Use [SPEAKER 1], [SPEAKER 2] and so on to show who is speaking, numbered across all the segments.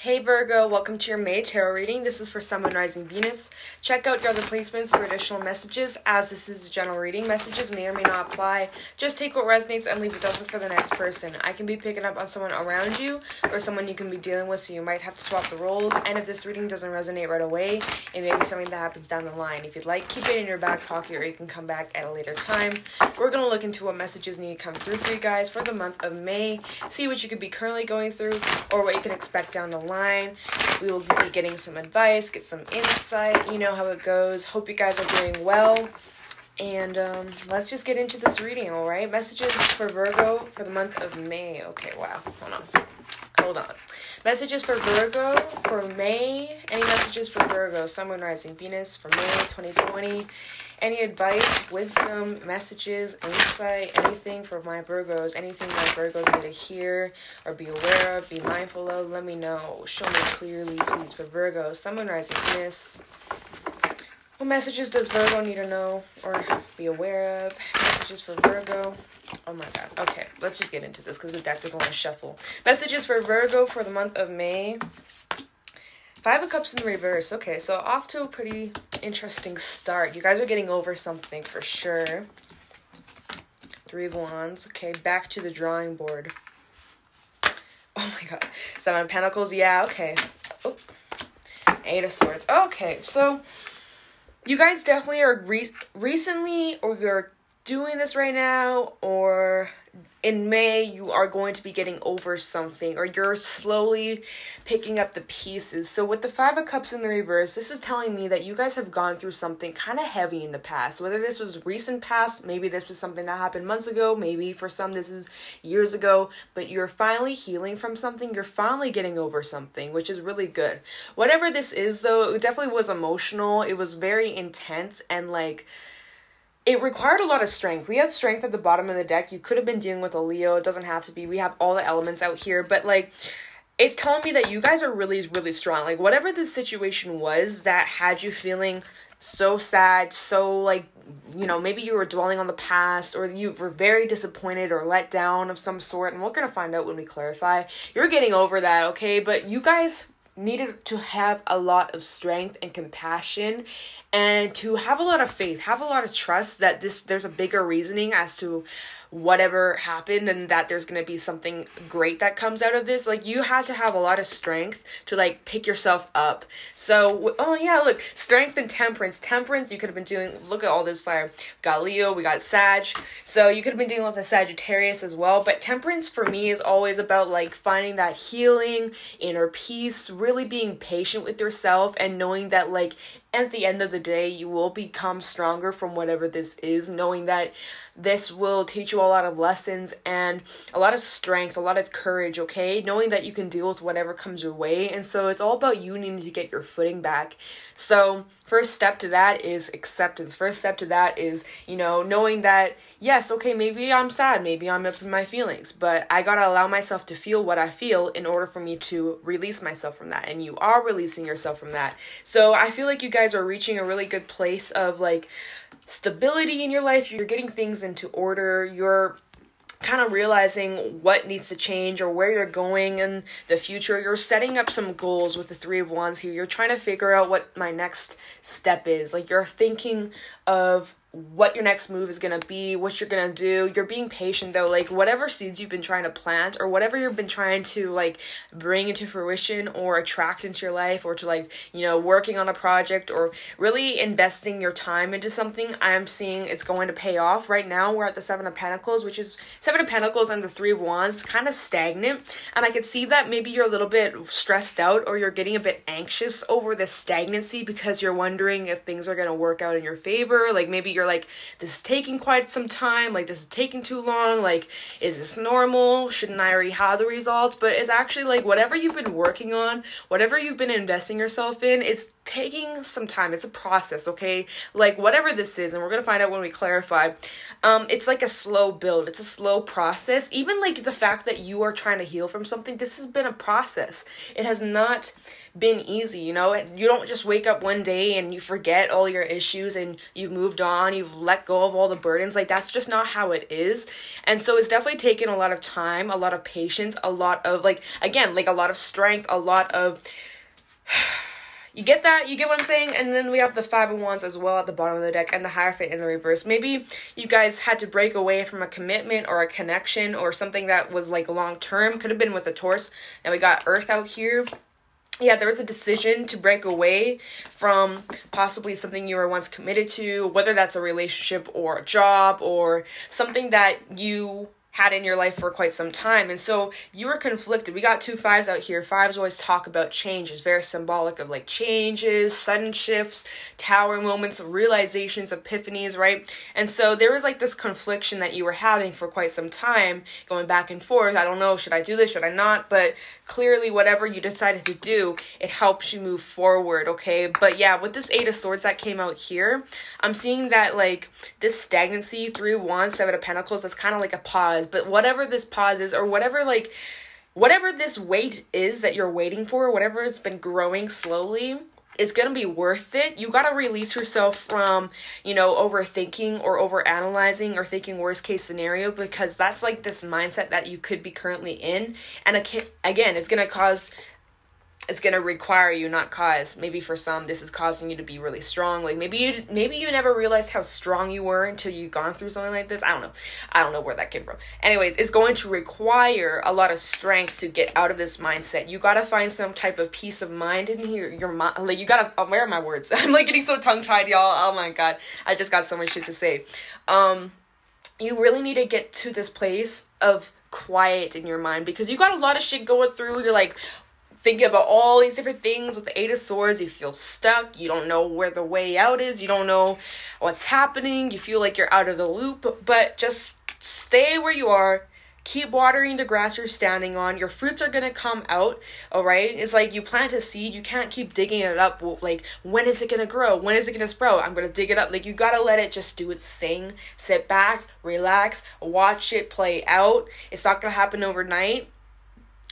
[SPEAKER 1] Hey Virgo, welcome to your May Tarot reading. This is for Sun, Moon, Rising, Venus. Check out your other placements for additional messages, as this is a general reading. Messages may or may not apply. Just take what resonates and leave what doesn't for the next person. I can be picking up on someone around you or someone you can be dealing with, so you might have to swap the roles. And if this reading doesn't resonate right away, it may be something that happens down the line. If you'd like, keep it in your back pocket or you can come back at a later time. We're going to look into what messages need to come through for you guys for the month of May. See what you could be currently going through or what you can expect down the line. We will be getting some advice, get some insight, you know how it goes. Hope you guys are doing well. And let's just get into this reading, all right? Messages for Virgo for the month of May. Okay, wow. Hold on. Messages for Virgo for May. Any messages for Virgo, Sun, Moon, Rising, Venus for May 2020? Any advice, wisdom, messages, insight, anything for my Virgos, anything my Virgos need to hear or be aware of, be mindful of, let me know. Show me clearly, please, for Virgo, Sun, Moon, Rising, Venus. What messages does Virgo need to know or be aware of? Messages for Virgo. Oh my god. Okay, let's just get into this because the deck doesn't want to shuffle. Messages for Virgo for the month of May. Five of Cups in the reverse. Okay, so off to a pretty interesting start. You guys are getting over something for sure. Three of Wands. Okay, back to the drawing board. Oh my god. Seven of Pentacles. Yeah, okay. Oh. Eight of Swords. Okay, so you guys definitely are recently, or you're doing this right now, or in May, you are going to be getting over something, or you're slowly picking up the pieces. So with the Five of Cups in the reverse, this is telling me that you guys have gone through something kind of heavy in the past. Whether this was recent past, maybe this was something that happened months ago, maybe for some this is years ago, but you're finally healing from something. You're finally getting over something, which is really good. Whatever this is, though, it definitely was emotional. It was very intense, and it required a lot of strength. We have strength at the bottom of the deck. You could have been dealing with a Leo. It doesn't have to be. We have all the elements out here. But, it's telling me that you guys are really, really strong. Whatever the situation was that had you feeling so sad, so, maybe you were dwelling on the past, or you were very disappointed or let down of some sort. And we're going to find out when we clarify. You're getting over that, okay? But you guys needed to have a lot of strength and compassion, and to have a lot of faith, have a lot of trust that there's a bigger reasoning as to whatever happened, and that there's going to be something great that comes out of this. You had to have a lot of strength to pick yourself up. So, oh yeah, look, strength and temperance. Temperance, you could have been doing, look at all this fire. We got Leo, we got Sag. So you could have been dealing with a Sagittarius as well. But temperance for me is always about finding that healing, inner peace, really being patient with yourself, and knowing that at the end of the day, you will become stronger from whatever this is, knowing that this will teach you a lot of lessons and a lot of strength, a lot of courage, okay? Knowing that you can deal with whatever comes your way. And so it's all about you needing to get your footing back. So first step to that is acceptance. First step to that is, knowing that, yes, okay, maybe I'm sad, maybe I'm up in my feelings, but I gotta allow myself to feel what I feel in order for me to release myself from that. And you are releasing yourself from that. So I feel like you guys are reaching a really good place of stability in your life. You're getting things into order. You're kind of realizing what needs to change or where you're going in the future. You're setting up some goals with the Three of Wands here. You're trying to figure out what my next step is. You're thinking of what your next move is going to be, what you're going to do. You're being patient though. Whatever seeds you've been trying to plant, or whatever you've been trying to bring into fruition or attract into your life, or to working on a project, or really investing your time into something, I'm seeing it's going to pay off. Right now we're at the Seven of Pentacles, which is Seven of Pentacles and the Three of Wands, kind of stagnant. And I could see that maybe you're a little bit stressed out, or you're getting a bit anxious over this stagnancy because you're wondering if things are going to work out in your favor. Maybe you're this is taking quite some time, this is taking too long, is this normal? Shouldn't I already have the results? But it's actually whatever you've been working on, whatever you've been investing yourself in, it's taking some time. It's a process, okay? Like, whatever this is, and we're gonna find out when we clarify, it's like a slow build. It's a slow process. Even like the fact that you are trying to heal from something, this has been a process. It has not been easy, you know? You don't just wake up one day and you forget all your issues and you've moved on, you've let go of all the burdens. Like, that's just not how it is. And so it's definitely taken a lot of time, a lot of patience, a lot of, like, again, like a lot of strength, a lot of... You get that? You get what I'm saying? And then we have the Five of Wands as well at the bottom of the deck and the Hierophant in the reverse. Maybe you guys had to break away from a commitment or a connection or something that was like long term. Could have been with the Taurus. And we got Earth out here. Yeah, there was a decision to break away from possibly something you were once committed to, whether that's a relationship or a job or something that you had in your life for quite some time. And so you were conflicted. We got 2 5s out here. 5s always talk about changes, very symbolic of like changes, sudden shifts, tower moments, realizations, epiphanies, right? And so there was like this confliction that you were having for quite some time, going back and forth. I don't know, should I do this, should I not? But clearly whatever you decided to do, it helps you move forward, okay? But yeah, with this 8 of Swords that came out here, I'm seeing that like this stagnancy, 3 of Wands, 7 of Pentacles, that's kind of like a pause. But whatever this pause is, or whatever this wait is that you're waiting for, whatever it's been growing slowly, it's going to be worth it. You got to release yourself from, you know, overthinking or overanalyzing or thinking worst case scenario, because that's like this mindset that you could be currently in. And again, it's going to require you, not cause. Maybe for some, this is causing you to be really strong. Like maybe you never realized how strong you were until you've gone through something like this. I don't know where that came from. Anyways, it's going to require a lot of strength to get out of this mindset. You got to find some type of peace of mind in here. Your mind, like you got to, where are my words? I'm like getting so tongue tied, y'all. Oh my God. I just got so much shit to say. You really need to get to this place of quiet in your mind, because you got a lot of shit going through. You're like, thinking about all these different things with the 8 of Swords. You feel stuck. You don't know where the way out is. You don't know what's happening. You feel like you're out of the loop. But just stay where you are. Keep watering the grass you're standing on. Your fruits are going to come out, all right? It's like you plant a seed. You can't keep digging it up. Like, when is it going to grow? When is it going to sprout? I'm going to dig it up. Like, you got to let it just do its thing. Sit back, relax, watch it play out. It's not going to happen overnight.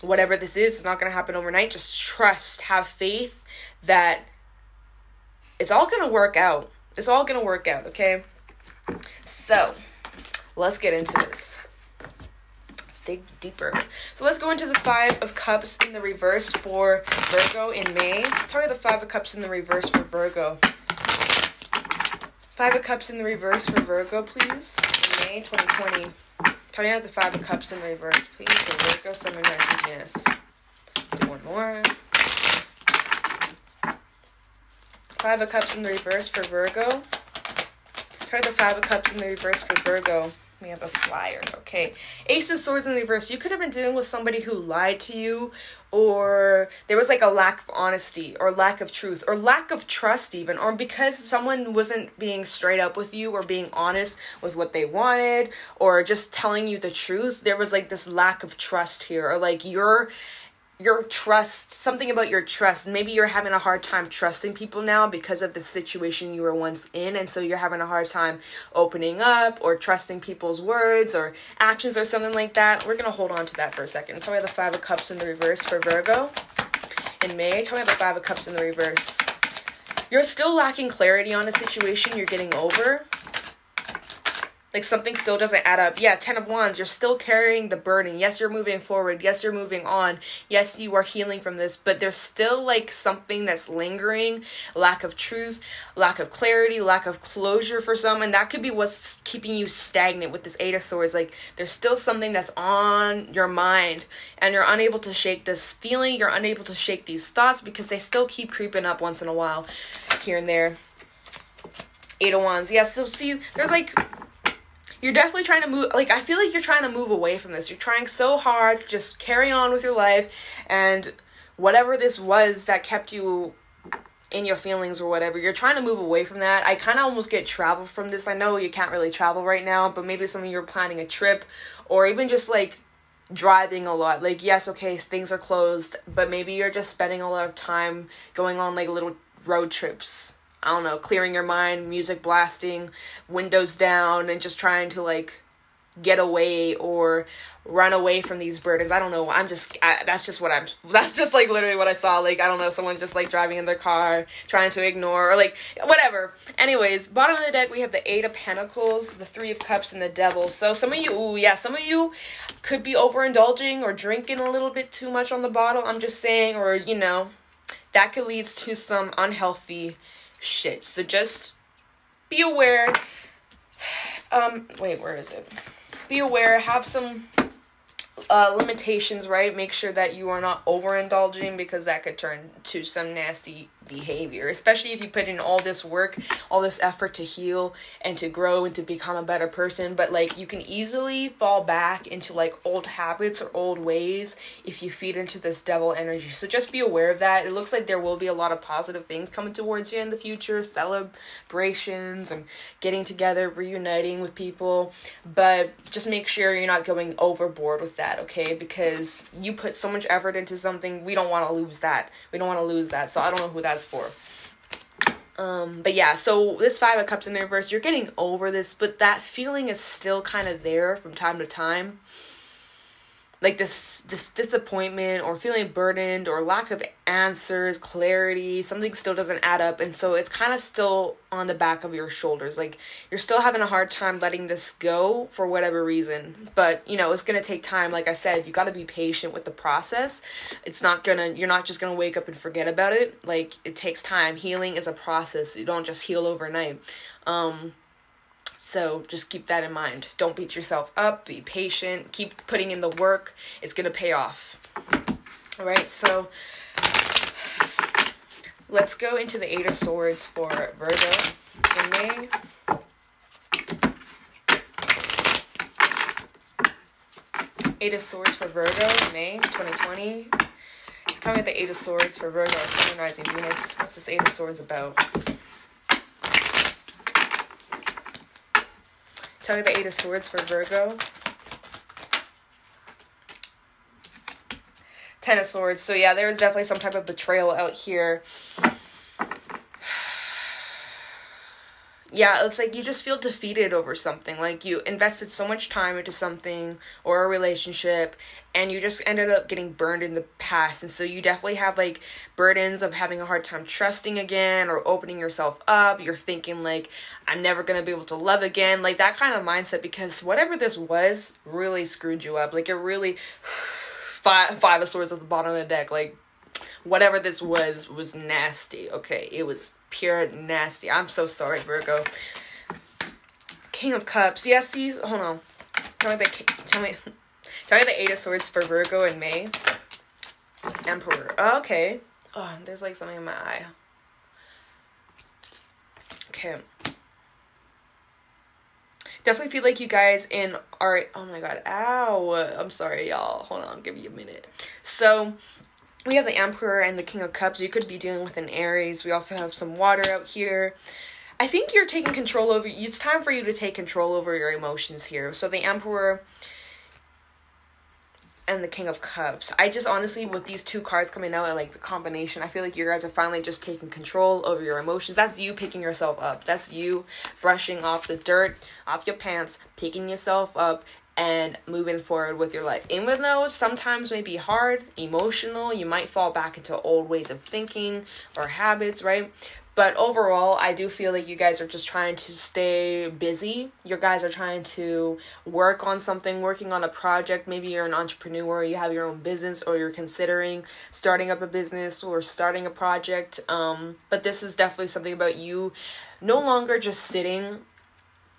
[SPEAKER 1] Whatever this is, it's not going to happen overnight. Just trust, have faith that it's all going to work out. It's all going to work out, okay? So, let's get into this. Let's dig deeper. So, let's go into the 5 of Cups in the reverse for Virgo in May. Tell me the 5 of Cups in the reverse for Virgo. 5 of Cups in the reverse for Virgo, please. In May 2020. Tell me out the 5 of Cups in reverse, please. For Virgo, Sun, Moon, Rising, Venus. Do one more. 5 of Cups in the reverse for Virgo. Try the 5 of Cups in the reverse for Virgo. We have a flyer. Okay. Ace of Swords in the reverse. You could have been dealing with somebody who lied to you, or there was like a lack of honesty or lack of truth or lack of trust even, or because someone wasn't being straight up with you or being honest with what they wanted or just telling you the truth. There was like this lack of trust here, or like your trust, something about your trust. Maybe you're having a hard time trusting people now because of the situation you were once in, and so you're having a hard time opening up or trusting people's words or actions or something like that. We're going to hold on to that for a second. Tell me the 5 of Cups in the reverse for Virgo in May. Tell me the 5 of Cups in the reverse. You're still lacking clarity on a situation you're getting over. Like something still doesn't add up. Yeah, 10 of Wands, you're still carrying the burden. Yes, you're moving forward. Yes, you're moving on. Yes, you are healing from this, but there's still like something that's lingering. Lack of truth, lack of clarity, lack of closure for some. And that could be what's keeping you stagnant with this 8 of Swords. Like there's still something that's on your mind and you're unable to shake this feeling. You're unable to shake these thoughts because they still keep creeping up once in a while here and there. 8 of Wands. Yeah, so see, there's like... You're definitely trying to move, like, I feel like you're trying to move away from this. You're trying so hard to just carry on with your life, and whatever this was that kept you in your feelings or whatever, you're trying to move away from that. I kind of almost get travel from this. I know you can't really travel right now, but maybe some of you are planning a trip, or even just, like, driving a lot. Like, yes, okay, things are closed, but maybe you're just spending a lot of time going on, like, little road trips. I don't know, clearing your mind, music blasting, windows down, and just trying to, like, get away or run away from these burdens. I don't know. That's just like literally what I saw. Like, I don't know, someone just like driving in their car, trying to ignore, or like, whatever. Anyways, bottom of the deck, we have the 8 of Pentacles, the 3 of Cups, and the Devil. So some of you could be overindulging or drinking a little bit too much on the bottle. I'm just saying, or, you know, that could lead to some unhealthy shit. So just be aware. Wait, where is it? Be aware, have some limitations, right? Make sure that you are not overindulging, because that could turn to some nasty behavior, especially if you put in all this work, all this effort to heal and to grow and to become a better person. But like, you can easily fall back into like old habits or old ways if you feed into this devil energy. So just be aware of that. It looks like there will be a lot of positive things coming towards you in the future, celebrations and getting together, reuniting with people, but just make sure you're not going overboard with that, okay? Because you put so much effort into something, we don't want to lose that. So I don't know who that's for. But yeah, so this 5 of Cups in the reverse, you're getting over this, but that feeling is still kind of there from time to time. Like this disappointment or feeling burdened or lack of answers, clarity, something still doesn't add up. And so it's kind of still on the back of your shoulders. Like, you're still having a hard time letting this go for whatever reason. But, you know, it's going to take time. Like I said, you got to be patient with the process. You're not just going to wake up and forget about it. Like, it takes time. Healing is a process. You don't just heal overnight. So just keep that in mind. Don't beat yourself up. Be patient. Keep putting in the work. It's going to pay off. All right, so let's go into the 8 of Swords for Virgo in May. Eight of Swords for Virgo in May 2020. Tell me the 8 of Swords for Virgo, Sun, Rising, Venus. What's this 8 of Swords about? Tell me the 8 of Swords for Virgo. 10 of Swords. So yeah, there was definitely some type of betrayal out here. Yeah, it's like you just feel defeated over something. Like, you invested so much time into something or a relationship, and you just ended up getting burned in the past. And so you definitely have like burdens of having a hard time trusting again or opening yourself up. You're thinking like, I'm never going to be able to love again. Like that kind of mindset, because whatever this was really screwed you up. Like, it really, 5 of Swords at the bottom of the deck. Like, whatever this was nasty. Okay, it was pure nasty. I'm so sorry, Virgo. King of Cups. Yeah, see, hold on. Tell me the 8 of Swords for Virgo in May. Emperor. Oh, okay. Oh, there's like something in my eye. Okay. Definitely feel like you guys are... Oh my god. Ow. I'm sorry, y'all. Hold on. Give me a minute. So, we have the Emperor and the King of Cups. You could be dealing with an Aries. We also have some water out here. I think you're taking control over... It's time for you to take control over your emotions here. So the Emperor and the King of Cups. I just honestly, with these 2 cards coming out and like the combination, I feel like you guys are finally just taking control over your emotions. That's you picking yourself up. That's you brushing off the dirt off your pants, picking yourself up, and moving forward with your life. Even though sometimes may be hard, emotional, you might fall back into old ways of thinking or habits, right? But overall, I do feel like you guys are just trying to stay busy. You guys are trying to work on something, working on a project. Maybe you're an entrepreneur, you have your own business, or you're considering starting up a business or starting a project. But this is definitely something about you no longer just sitting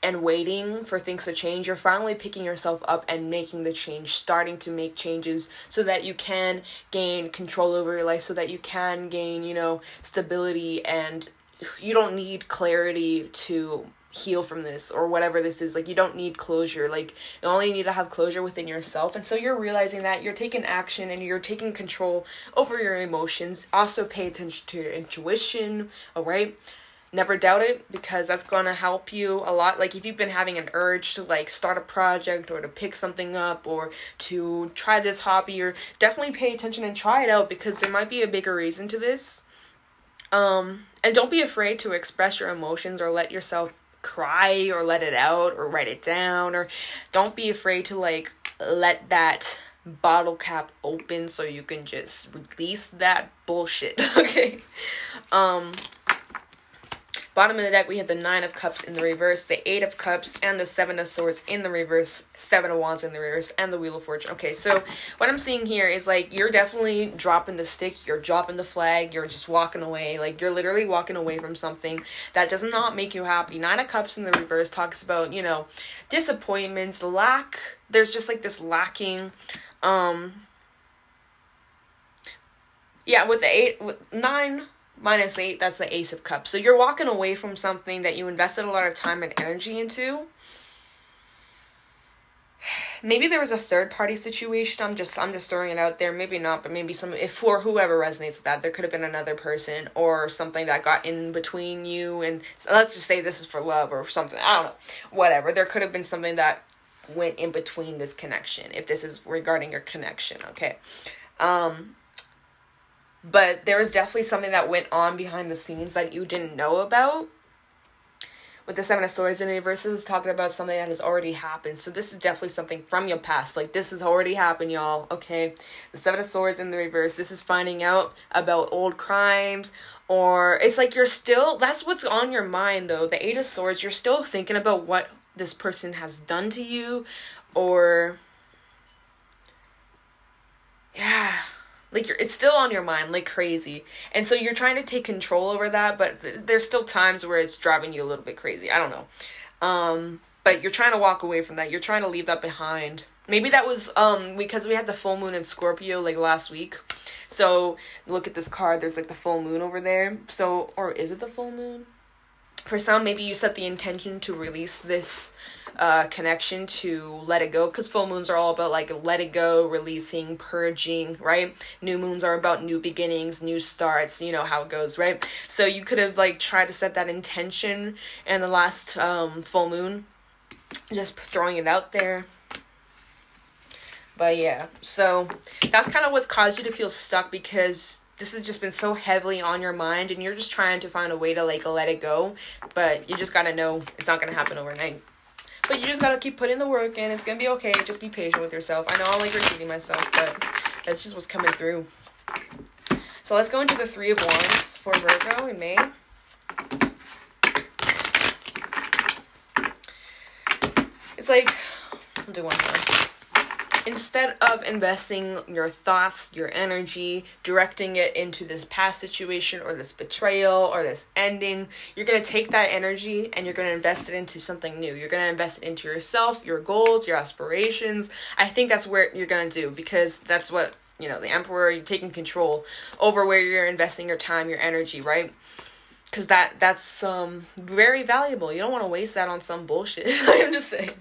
[SPEAKER 1] and waiting for things to change. You're finally picking yourself up and making the change, starting to make changes so that you can gain control over your life, so that you can gain, stability, and you don't need clarity to heal from this or whatever this is. Like, you don't need closure. Like, you only need to have closure within yourself. And so you're realizing that you're taking action and you're taking control over your emotions. Also pay attention to your intuition, all right? Never doubt it, because that's going to help you a lot. Like, if you've been having an urge to like start a project or to pick something up or to try this hobby, or definitely pay attention and try it out, because there might be a bigger reason to this. And And don't be afraid to express your emotions or let yourself cry or let it out or write it down, or don't be afraid to like let that bottle cap open so you can just release that bullshit. Okay. Bottom of the deck, we have the 9 of Cups in the reverse, the 8 of Cups, and the 7 of Swords in the reverse, 7 of Wands in the reverse, and the Wheel of Fortune. Okay, so what I'm seeing here is, like, you're definitely dropping the stick, you're dropping the flag, you're just walking away. Like, you're literally walking away from something that does not make you happy. 9 of Cups in the reverse talks about, you know, disappointments, lack. There's just, like, this lacking, yeah, with the 9... minus 8, that's the Ace of Cups. So you're walking away from something that you invested a lot of time and energy into. Maybe there was a third party situation. I'm just throwing it out there. Maybe not, but maybe if for whoever resonates with that, there could have been another person or something that got in between you. And so let's just say this is for love or something. I don't know. Whatever. There could have been something that went in between this connection. If this is regarding your connection, okay. But there was definitely something that went on behind the scenes that you didn't know about. With the 7 of Swords in the reverse, this is talking about something that has already happened. So this is definitely something from your past. Like, this has already happened, y'all. Okay? The 7 of Swords in the reverse. This is finding out about old crimes. Or it's like you're still... That's what's on your mind, though. The 8 of Swords, you're still thinking about what this person has done to you. Or... yeah... like, it's still on your mind, like crazy. And so you're trying to take control over that, but there's still times where it's driving you a little bit crazy. I don't know. But you're trying to walk away from that. You're trying to leave that behind. Maybe that was, because we had the full moon in Scorpio, like, last week. So, look at this card. There's, like, the full moon over there. So, or is it the full moon? For some, maybe you set the intention to release this connection, to let it go, because full moons are all about like let it go, releasing, purging, right? New moons are about new beginnings, new starts, you know how it goes, right? So you could have like tried to set that intention in the last full moon, just throwing it out there. But yeah, so that's kind of what's caused you to feel stuck, because this has just been so heavily on your mind and you're just trying to find a way to like let it go, but you just gotta know it's not gonna happen overnight. But you just gotta keep putting the work in. It's gonna be okay. Just be patient with yourself. I know I'm like repeating myself, but that's just what's coming through. So let's go into the 3 of Wands for Virgo in May. It's like, I'll do one more. Instead of investing your thoughts, your energy, directing it into this past situation or this betrayal or this ending, you're going to take that energy and you're going to invest it into something new. You're going to invest it into yourself, your goals, your aspirations. I think that's what you're going to do, because that's what, you know, the Emperor, you're taking control over where you're investing your time, your energy, right? Because that's very valuable. You don't want to waste that on some bullshit. I'm just saying.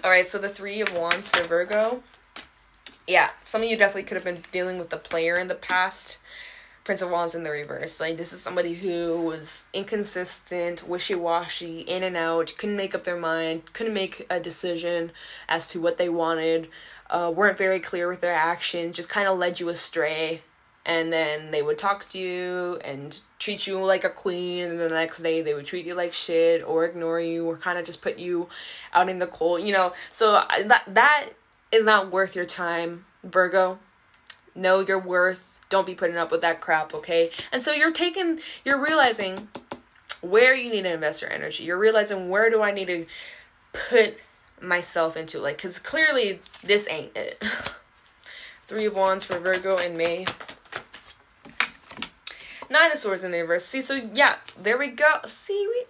[SPEAKER 1] All right, so the 3 of Wands for Virgo. Yeah, some of you definitely could have been dealing with the player in the past. Prince of Wands in the reverse. Like, this is somebody who was inconsistent, wishy-washy, in and out, couldn't make up their mind, couldn't make a decision as to what they wanted, weren't very clear with their actions, just kind of led you astray. And then they would talk to you and treat you like a queen, and the next day they would treat you like shit or ignore you or kind of just put you out in the cold, you know. So that is not worth your time, Virgo. Know your worth. Don't be putting up with that crap, okay? And so you're realizing where you need to invest your energy. You're realizing, where do I need to put myself into? Like, because clearly this ain't it. 3 of Wands for Virgo in May. 9 of Swords in the reverse. See, so yeah, there we go. See,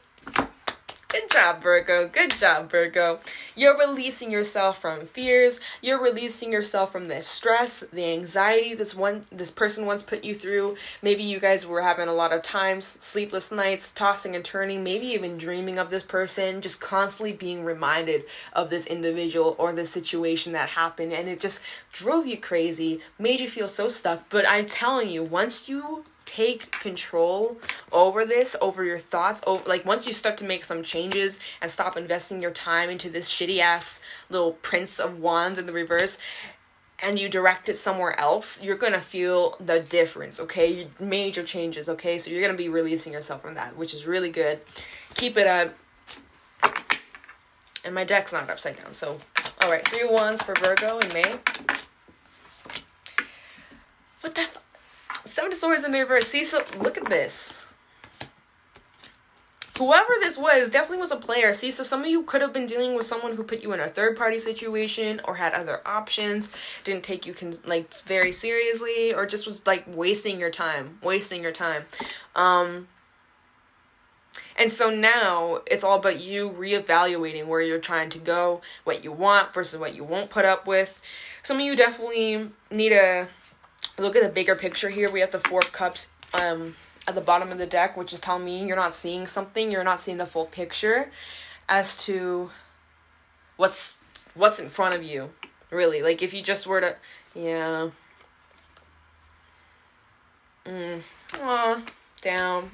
[SPEAKER 1] good job, Virgo. Good job, Virgo. You're releasing yourself from fears. You're releasing yourself from the stress, the anxiety this person once put you through. Maybe you guys were having a lot of times, sleepless nights, tossing and turning, maybe even dreaming of this person, just constantly being reminded of this individual or the situation that happened, and it just drove you crazy, made you feel so stuck. But I'm telling you, once you take control over this, over your thoughts, like once you start to make some changes and stop investing your time into this shitty ass little Prince of Wands in the reverse, and you direct it somewhere else, you're going to feel the difference, okay? Major changes, okay? So you're going to be releasing yourself from that, which is really good. Keep it up. And my deck's not upside down, so... Alright, 3 of Wands for Virgo in May. What the... 7 of Swords in the reverse. See, so look at this. Whoever this was definitely was a player. See, so some of you could have been dealing with someone who put you in a third-party situation or had other options, didn't take you like very seriously, or just was like wasting your time. And so now it's all about you reevaluating where you're trying to go, what you want versus what you won't put up with. Some of you definitely need to look at the bigger picture here. We have the 4 of Cups at the bottom of the deck, which is telling me you're not seeing something. You're not seeing the full picture as to what's in front of you, really. Like, if you just were to... Yeah. Down.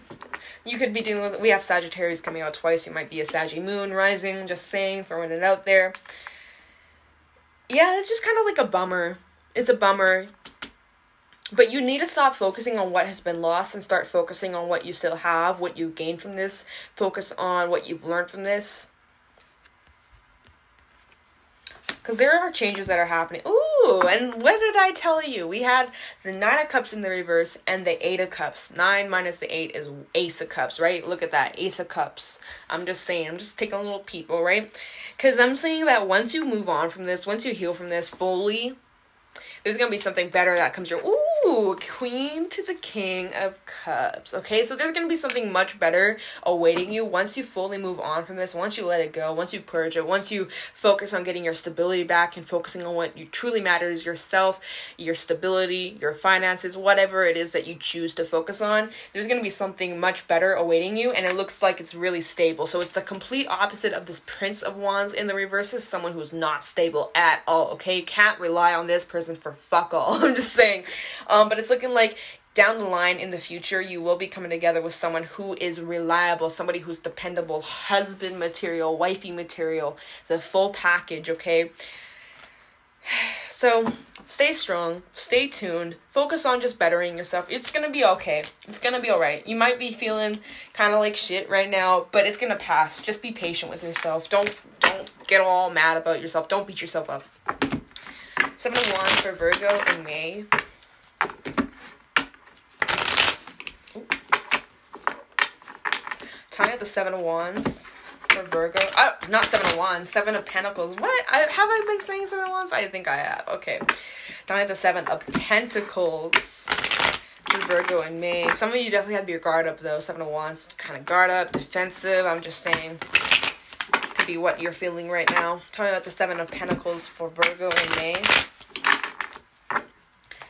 [SPEAKER 1] You could be dealing with... We have Sagittarius coming out twice. You might be a Saggy moon rising. Just saying, throwing it out there. Yeah, it's just kind of like a bummer. It's a bummer. But you need to stop focusing on what has been lost and start focusing on what you still have, what you gained from this. Focus on what you've learned from this. Because there are changes that are happening. Ooh, and what did I tell you? We had the 9 of Cups in the reverse and the 8 of Cups. 9 minus the 8 is Ace of Cups, right? Look at that, Ace of Cups. I'm just saying, I'm just taking a little peep, all right? Because I'm saying that once you move on from this, once you heal from this fully, there's going to be something better that comes your... Ooh, Queen to the King of Cups. Okay, so there's going to be something much better awaiting you once you fully move on from this, once you let it go, once you purge it, once you focus on getting your stability back and focusing on what you truly matters, yourself, your stability, your finances, whatever it is that you choose to focus on. There's going to be something much better awaiting you, and it looks like it's really stable. So it's the complete opposite of this Prince of Wands in the reverse, is someone who's not stable at all, okay? You can't rely on this person for fuck all. I'm just saying. But it's looking like down the line in the future, you will be coming together with someone who is reliable, somebody who's dependable, husband material, wifey material, the full package, okay? So stay strong, stay tuned, focus on just bettering yourself. It's going to be okay. It's going to be all right. You might be feeling kind of like shit right now, but it's going to pass. Just be patient with yourself. Don't get all mad about yourself. Don't beat yourself up. 7 of Wands for Virgo in May. Tying up the 7 of Wands for Virgo. Oh, not 7 of Wands, 7 of Pentacles. What? Have I been saying 7 of Wands? I think I have. Okay. Tying up the 7 of Pentacles for Virgo in May. Some of you definitely have your guard up, though. 7 of Wands, kind of guard up, defensive. I'm just saying. Could be what you're feeling right now. Tying up the 7 of Pentacles for Virgo in May.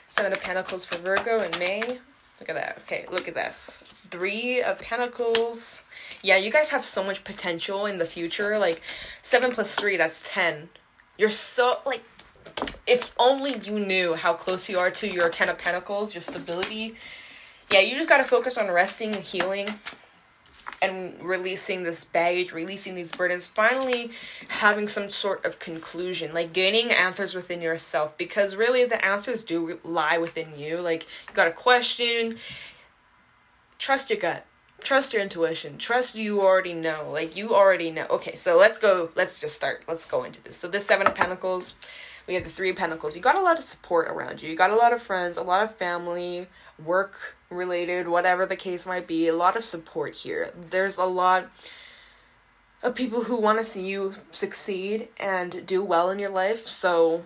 [SPEAKER 1] 7 of Pentacles for Virgo in May. Look at that. Okay, look at this. 3 of Pentacles. Yeah, you guys have so much potential in the future. Like, 7 plus 3, that's 10. You're so, like, if only you knew how close you are to your 10 of Pentacles, your stability. Yeah, you just got to focus on resting and healing and releasing this baggage, releasing these burdens, finally having some sort of conclusion, like gaining answers within yourself, because really the answers do lie within you. Like, you got a question, trust your gut, trust your intuition, trust you already know, like you already know. Okay, so let's just start, let's go into this. So this 7 of Pentacles, we have the 3 of Pentacles. You got a lot of support around you. You got a lot of friends, a lot of family, work related, whatever the case might be, a lot of support here. There's a lot of people who want to see you succeed and do well in your life, so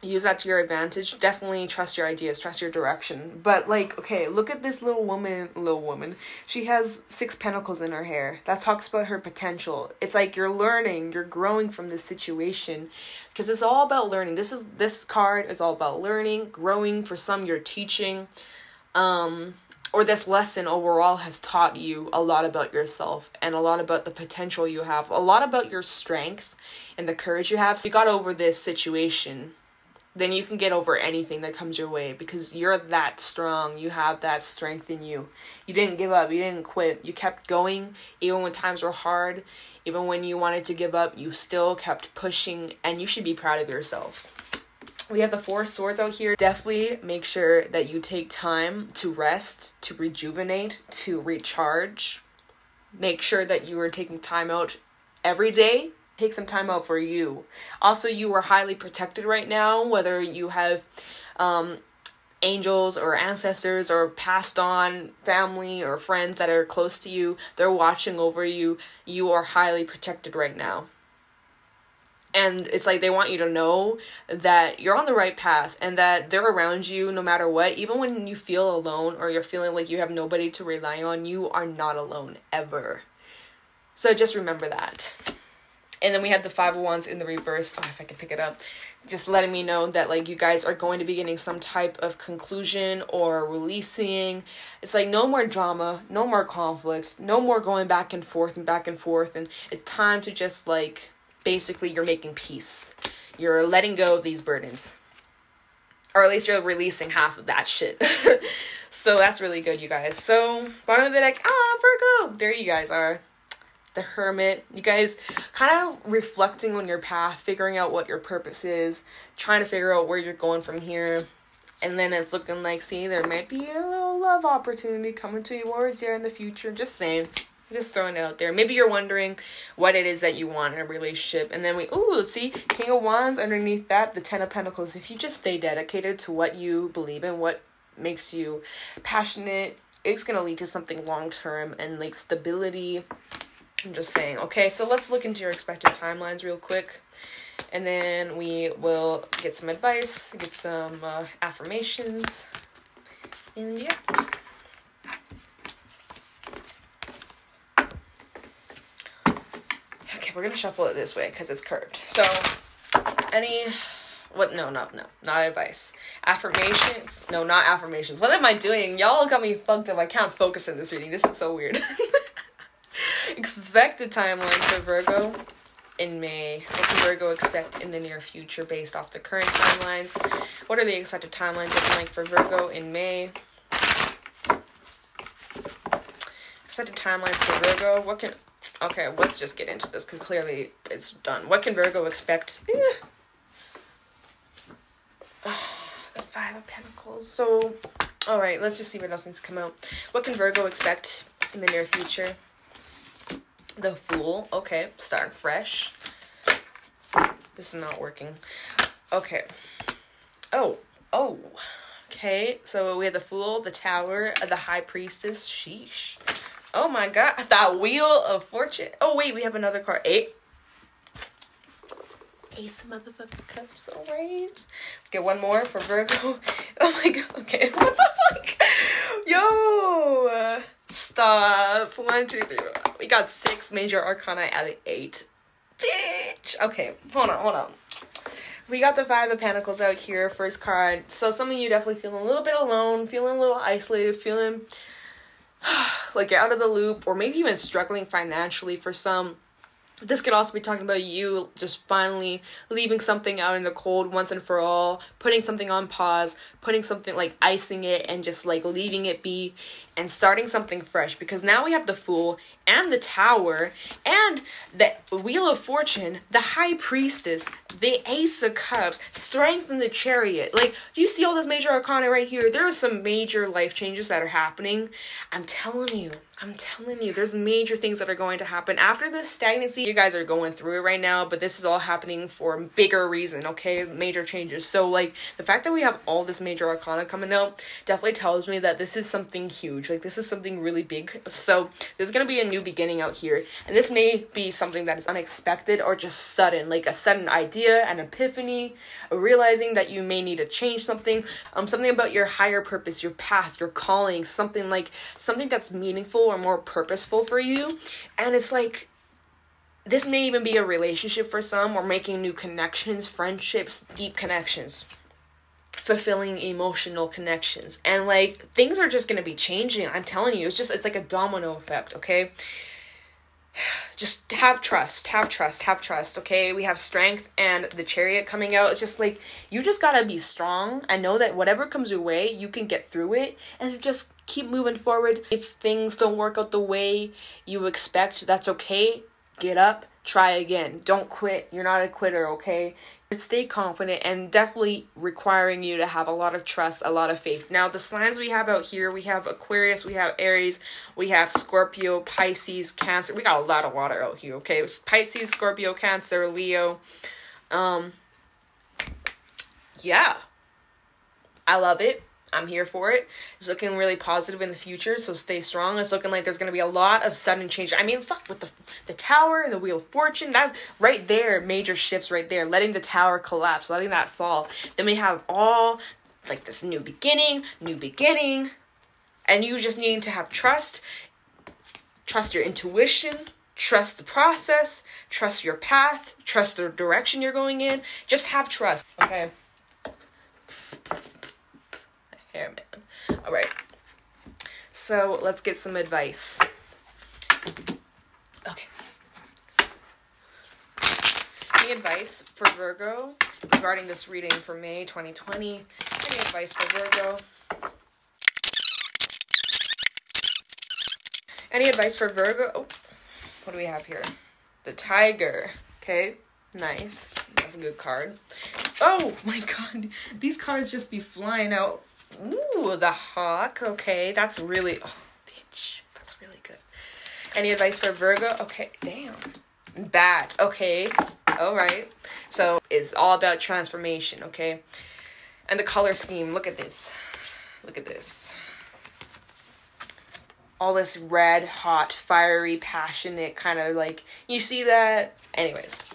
[SPEAKER 1] use that to your advantage. Definitely trust your ideas, trust your direction. But like, okay, look at this little woman. She has 6 pentacles in her hair. That talks about her potential. It's like you're learning, you're growing from this situation, because it's all about learning. This card is all about learning, growing. For some, you're teaching. Or this lesson overall has taught you a lot about yourself and a lot about the potential you have, a lot about your strength and the courage you have. So you got over this situation, then you can get over anything that comes your way, because you're that strong. You have that strength in you. You didn't give up. You didn't quit. You kept going even when times were hard. Even when you wanted to give up, you still kept pushing, and you should be proud of yourself. We have the Four of Swords out here. Definitely make sure that you take time to rest, to rejuvenate, to recharge. Make sure that you are taking time out every day. Take some time out for you. Also, you are highly protected right now, whether you have angels or ancestors or passed on family or friends that are close to you. They're watching over you. You are highly protected right now. And it's like they want you to know that you're on the right path and that they're around you no matter what. Even when you feel alone or you're feeling like you have nobody to rely on, you are not alone ever. So just remember that. And then we have the Five of Wands in the reverse. Oh, if I can pick it up. Just letting me know that like you guys are going to be getting some type of conclusion or releasing. It's like no more drama, no more conflicts, no more going back and forth. And it's time to just like... Basically, you're making peace. You're letting go of these burdens. Or at least you're releasing half of that shit. So that's really good, you guys. So, bottom of the deck, Virgo! There you guys are. The Hermit. You guys kind of reflecting on your path, figuring out what your purpose is, trying to figure out where you're going from here. And then it's looking like, see, there might be a little love opportunity coming towards you in the future. Just saying. Just throwing it out there. Maybe you're wondering what it is that you want in a relationship. And then let's see, King of Wands underneath that, the Ten of Pentacles. If you just stay dedicated to what you believe in, what makes you passionate, it's going to lead to something long-term and like stability. I'm just saying. Okay, so let's look into your expected timelines real quick. And then we will get some advice, get some affirmations. And yeah. We're going to shuffle it this way because it's curved. So, not advice. Affirmations. No, not affirmations. What am I doing? Y'all got me fucked up. I can't focus in this reading. This is so weird. Expected timelines for Virgo in May. What can Virgo expect in the near future based off the current timelines? What are the expected timelines looking like for Virgo in May? Expected timelines for Virgo. Okay, let's just get into this because clearly it's done. What can Virgo expect? The Five of Pentacles. So, alright, let's just see what else needs to come out. What can Virgo expect in the near future? The Fool. Okay, starting fresh. This is not working. Okay. Oh. Okay, so we have the Fool, the Tower, the High Priestess. Sheesh. Oh my god, that Wheel of Fortune. Oh wait, we have another card. Ace of motherfucking cups, alright. Let's get one more for Virgo. Oh my god, okay. What the fuck? Yo! Stop. 1, 2, 3. We got 6 major arcana out of 8. Bitch! Okay, hold on. We got the Five of Pentacles out here, first card. So some of you definitely feeling a little bit alone, feeling a little isolated, feeling... like you're out of the loop, or maybe even struggling financially for some. This could also be talking about you just finally leaving something out in the cold once and for all, putting something on pause, putting something like icing it and just like leaving it be and starting something fresh. Because now we have the Fool and the Tower and the Wheel of Fortune, the High Priestess, the Ace of Cups, Strength and the Chariot. Like, do you see all this major arcana right here? There are some major life changes that are happening. I'm telling you, there's major things that are going to happen after this stagnancy. You guys are going through it right now, but this is all happening for a bigger reason, okay? Major changes. So, like, the fact that we have all this major arcana coming out definitely tells me that this is something huge. Like, this is something really big. So, there's going to be a new beginning out here. And this may be something that is unexpected or just sudden. Like, a sudden idea, an epiphany, a realizing that you may need to change something. Something about your higher purpose, your path, your calling, something that's meaningful or more purposeful for you. And it's like, this may even be a relationship for some, or making new connections, friendships, deep connections, fulfilling emotional connections. And like, things are just going to be changing. I'm telling you, it's like a domino effect, okay? Just have trust, okay? We have Strength and the Chariot coming out. It's just like, you just gotta be strong and know that whatever comes your way, you can get through it and just keep moving forward. If things don't work out the way you expect, that's okay. Get up, try again. Don't quit. You're not a quitter, okay? Stay confident, and definitely requiring you to have a lot of trust, a lot of faith. Now, the signs we have out here, we have Aquarius, we have Aries, we have Scorpio, Pisces, Cancer. We got a lot of water out here, okay? Pisces, Scorpio, Cancer, Leo. Yeah. I love it. I'm here for it. It's looking really positive in the future, so stay strong. It's looking like there's going to be a lot of sudden change. I mean, fuck, with the tower and the Wheel of Fortune, that right there, major shifts right there, letting the tower collapse, letting that fall. Then we have all, like, this new beginning, and you just need to have trust your intuition, trust the process, trust your path, trust the direction you're going in. Just have trust, okay? Hair, man. All right. So let's get some advice. Okay. Any advice for Virgo regarding this reading for May 2020? Any advice for Virgo? Any advice for Virgo? Oh, what do we have here? The Tiger. Okay. Nice. That's a good card. Oh my god. These cards just be flying out. Ooh, the Hawk. Okay, that's really... Oh, bitch. That's really good. Any advice for Virgo? Okay, damn. Bat. Okay. Alright. So, it's all about transformation, okay? And the color scheme. Look at this. Look at this. All this red, hot, fiery, passionate kind of like... You see that? Anyways.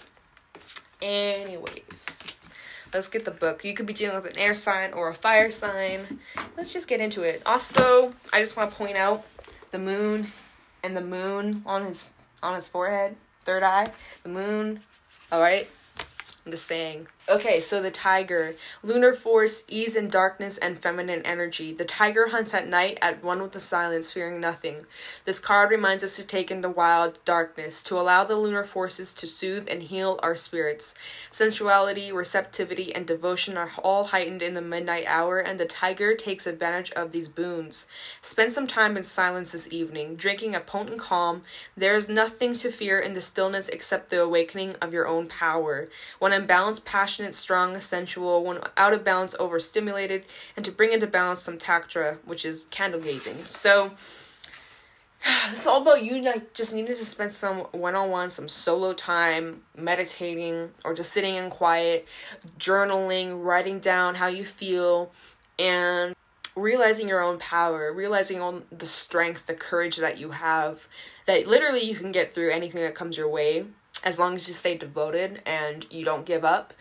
[SPEAKER 1] Let's get the book. You could be dealing with an air sign or a fire sign. Let's just get into it. Also, I just want to point out the moon and the moon on his forehead, third eye, the moon. All right. I'm just saying. Okay, so the Tiger. Lunar force, ease in darkness, and feminine energy. The Tiger hunts at night, at one with the silence, fearing nothing. This card reminds us to take in the wild darkness, to allow the lunar forces to soothe and heal our spirits. Sensuality, receptivity, and devotion are all heightened in the midnight hour, and the Tiger takes advantage of these boons. Spend some time in silence this evening, drinking a potent calm. There is nothing to fear in the stillness except the awakening of your own power. When imbalanced, passionate, strong, sensual, when out of balance, overstimulated, and to bring into balance some taktra, which is candle gazing. So it's all about you, like, just needing to spend some one-on-one, some solo time, meditating, or just sitting in quiet, journaling, writing down how you feel, and realizing your own power, realizing all the strength, the courage that you have, that literally you can get through anything that comes your way. As long as you stay devoted and you don't give up,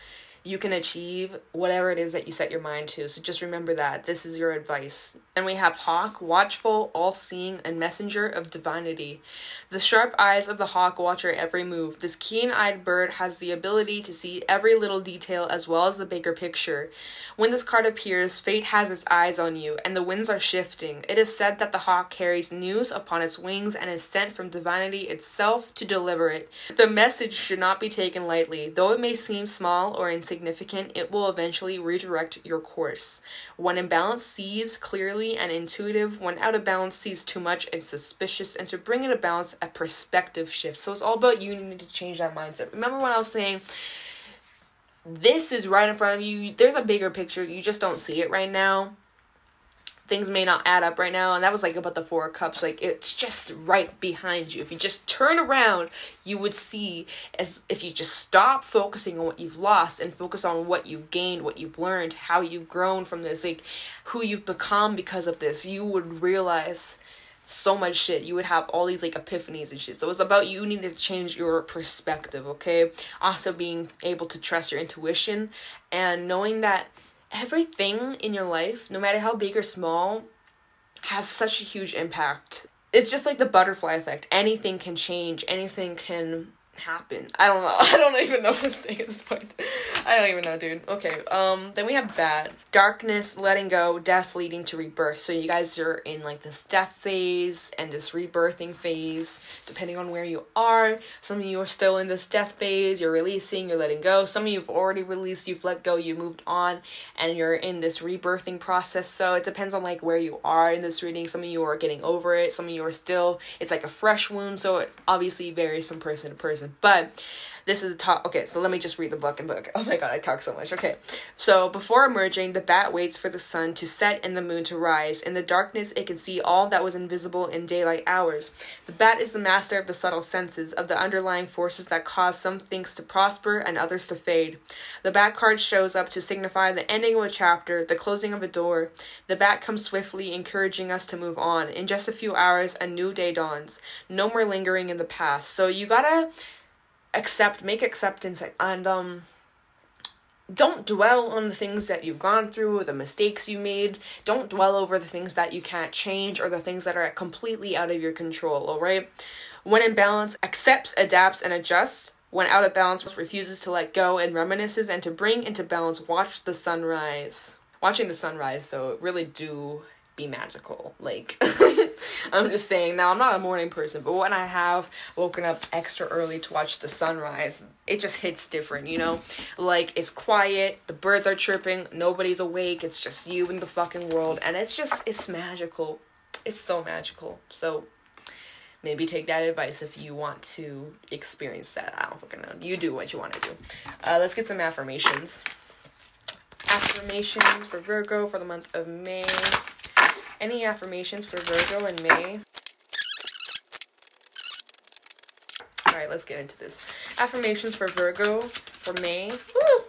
[SPEAKER 1] you can achieve whatever it is that you set your mind to. So just remember that. This is your advice. Then we have Hawk, watchful, all-seeing, and messenger of divinity. The sharp eyes of the hawk watch your every move. This keen-eyed bird has the ability to see every little detail as well as the bigger picture. When this card appears, fate has its eyes on you, and the winds are shifting. It is said that the hawk carries news upon its wings and is sent from divinity itself to deliver it. The message should not be taken lightly. Though it may seem small or insignificant, it will eventually redirect your course. When in balance, sees clearly and intuitive. When out of balance, sees too much and suspicious. And to bring into balance, a perspective shift. So it's all about you needing to change that mindset. Remember when I was saying, this is right in front of you. There's a bigger picture. You just don't see it right now. Things may not add up right now. And that was like about the Four of Cups. Like, it's just right behind you. If you just turn around, you would see, as if you just stop focusing on what you've lost and focus on what you've gained, what you've learned, how you've grown from this, like who you've become because of this, you would realize so much shit. You would have all these like epiphanies and shit. So it's about you needing to change your perspective, okay? Also being able to trust your intuition and knowing that everything in your life, no matter how big or small, has such a huge impact. It's just like the butterfly effect. Anything can change. Anything can happen. I don't know. I don't even know what I'm saying at this point. I don't even know, dude. Okay, then we have bad. Darkness, letting go, death leading to rebirth. So you guys are in like this death phase and this rebirthing phase, depending on where you are. Some of you are still in this death phase. You're releasing, you're letting go. Some of you have already released, you've let go, you moved on, and you're in this rebirthing process. So it depends on like where you are in this reading. Some of you are getting over it. Some of you are still, it's like a fresh wound. So it obviously varies from person to person. person. But this is the top. Okay, so let me just read the book. Oh my god, I talk so much. Okay, so before emerging, the bat waits for the sun to set and the moon to rise. In the darkness, it can see all that was invisible in daylight hours. The bat is the master of the subtle senses, of the underlying forces that cause some things to prosper and others to fade. The bat card shows up to signify the ending of a chapter, the closing of a door. The bat comes swiftly, encouraging us to move on. In just a few hours, a new day dawns. No more lingering in the past. So you gotta make acceptance, and don't dwell on the things that you've gone through, the mistakes you made. Don't dwell over the things that you can't change or the things that are completely out of your control, all right? When in balance, accepts, adapts, and adjusts. When out of balance, refuses to let go and reminisces, and to bring into balance, watch the sunrise. Watching the sunrise, though, really do be magical. Like, I'm just saying, now I'm not a morning person, but when I have woken up extra early to watch the sunrise, it just hits different, you know? Like, it's quiet, the birds are chirping, nobody's awake, it's just you and the fucking world, and it's magical. It's so magical. So maybe take that advice if you want to experience that. I don't fucking know. You do what you want to do. Let's get some affirmations. Affirmations for Virgo for the month of May. Any affirmations for Virgo in May? Alright, let's get into this. Affirmations for Virgo for May. Woo!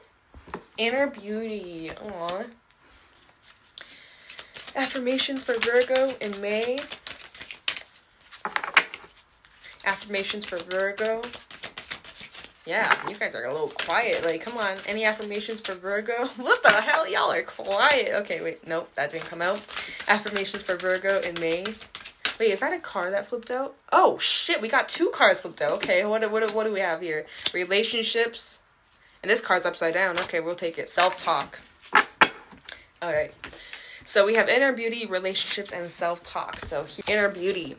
[SPEAKER 1] Inner beauty. Aww. Affirmations for Virgo in May. Affirmations for Virgo. Yeah, you guys are a little quiet. Like, come on. Any affirmations for Virgo? What the hell? Y'all are quiet. Okay, wait. Nope, that didn't come out. Affirmations for Virgo in May. Wait, is that a card that flipped out? Oh, shit. We got 2 cards flipped out. Okay, what do we have here? Relationships. And this card's upside down. Okay, we'll take it. Self-talk. All right. So we have inner beauty, relationships, and self-talk. So inner beauty.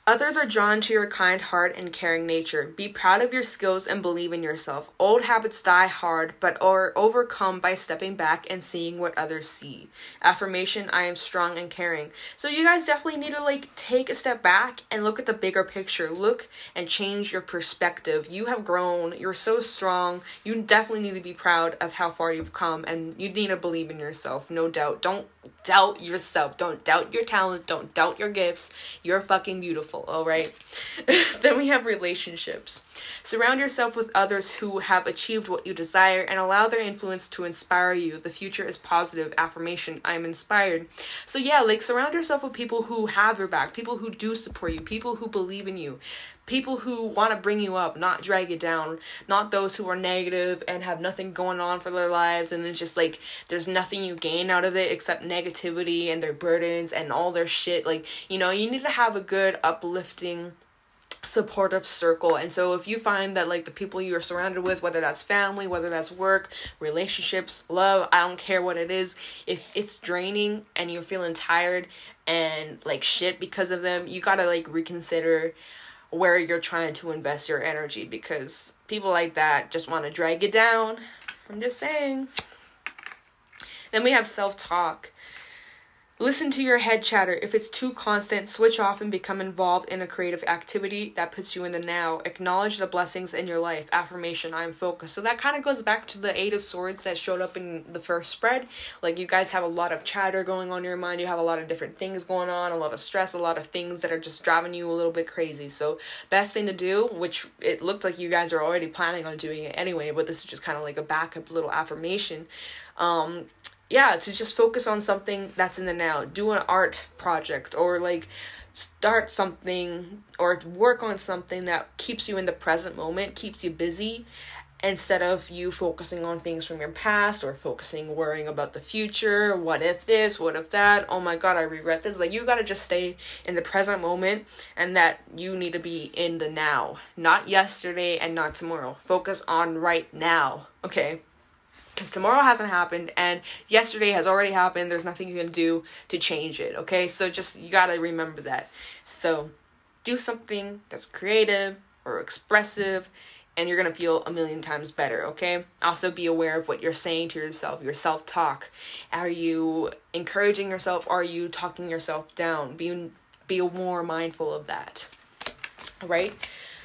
[SPEAKER 1] Others are drawn to your kind heart and caring nature. Be proud of your skills and believe in yourself. Old habits die hard, but are overcome by stepping back and seeing what others see. Affirmation, I am strong and caring. So you guys definitely need to like take a step back and look at the bigger picture. Look and change your perspective. You have grown. You're so strong. You definitely need to be proud of how far you've come, and you need to believe in yourself. No doubt. Don't doubt yourself. Don't doubt your talent. Don't doubt your gifts. You're fucking beautiful. All right. Then we have relationships. Surround yourself with others who have achieved what you desire and allow their influence to inspire you. The future is positive. Affirmation, I am inspired. So yeah, like surround yourself with people who have your back, people who do support you, people who believe in you, people who want to bring you up, not drag you down, not those who are negative and have nothing going on for their lives, and it's just like there's nothing you gain out of it except negativity and their burdens and all their shit. Like, you know, you need to have a good uplifting supportive circle. And so if you find that like the people you are surrounded with, whether that's family, whether that's work, relationships, love, I don't care what it is, if it's draining and you're feeling tired and like shit because of them, you gotta like reconsider where you're trying to invest your energy, because people like that just want to drag you down. I'm just saying. Then we have self-talk. Listen to your head chatter. If it's too constant, switch off and become involved in a creative activity that puts you in the now. Acknowledge the blessings in your life. Affirmation, I am focused. So that kind of goes back to the 8 of Swords that showed up in the first spread. Like, you guys have a lot of chatter going on in your mind. You have a lot of different things going on, a lot of stress, a lot of things that are just driving you a little bit crazy. So best thing to do, which it looked like you guys are already planning on doing it anyway, but this is just kind of like a backup little affirmation. Yeah, to just focus on something that's in the now. Do an art project, or like start something or work on something that keeps you in the present moment, keeps you busy, instead of you focusing on things from your past or worrying about the future. What if this? What if that? Oh my God, I regret this. Like, you gotta just stay in the present moment, and that you need to be in the now, not yesterday and not tomorrow. Focus on right now, okay? Because tomorrow hasn't happened, and yesterday has already happened. There's nothing you can do to change it, okay? So just, you gotta remember that. So do something that's creative or expressive, and you're gonna feel a million times better, okay? Also be aware of what you're saying to yourself, your self-talk. Are you encouraging yourself? Are you talking yourself down? Be more mindful of that, right?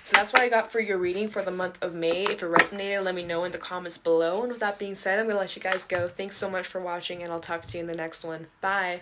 [SPEAKER 1] So that's what I got for your reading for the month of May. If it resonated, let me know in the comments below. And with that being said, I'm going to let you guys go. Thanks so much for watching, and I'll talk to you in the next one. Bye.